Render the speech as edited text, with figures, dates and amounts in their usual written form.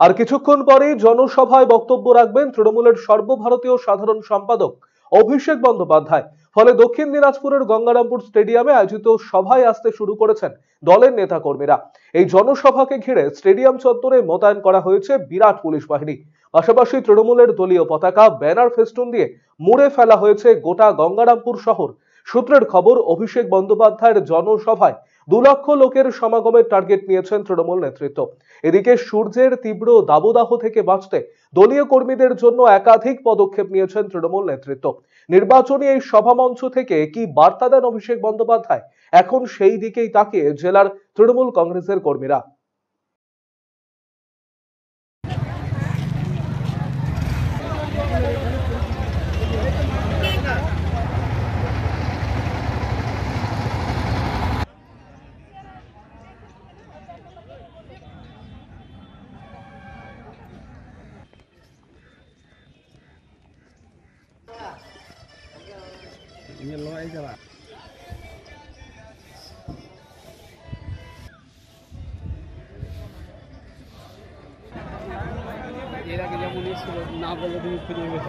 আর কিছুক্ষণ পরেই জনসভায় বক্তব্য রাখবেন তৃণমূলের সর্বভারতীয় সাধারণ সম্পাদক অভিষেক বন্দ্যোপাধ্যায়। ফলে দক্ষিণ দিনাজপুরের গঙ্গারামপুর স্টেডিয়ামে আয়োজিত সভায় আসতে শুরু করেছেন দলের নেতাকর্মীরা। এই জনসভাকে ঘিরে স্টেডিয়াম চত্বরে মোতায়েন করা হয়েছে বিরাট পুলিশ বাহিনী। পাশাপাশি তৃণমূলের দলীয় পতাকা, ব্যানার, ফেস্টুন দিয়ে মুড়ে ফেলা হয়েছে গোটা গঙ্গারামপুর শহর। সূত্রের খবর, অভিষেক বন্দ্যোপাধ্যায়ের জনসভায় 2 লক্ষ লোকের সমাগমের টার্গেট নিয়েছেন তৃণমূল নেতৃত্ব। এদিকে সূর্যের তীব্র দাবদাহ থেকে বাঁচতে দলীয় কর্মীদের জন্য একাধিক পদক্ষেপ নিয়েছেন তৃণমূল নেতৃত্ব। নির্বাচনী এই সভামঞ্চ থেকে কি বার্তা দেন অভিষেক বন্দ্যোপাধ্যায়, এখন সেই দিকেই তাকিয়ে জেলার তৃণমূল কংগ্রেসের কর্মীরা। এর আগে যেমন ছিল না বলে তুমি খুঁজে বের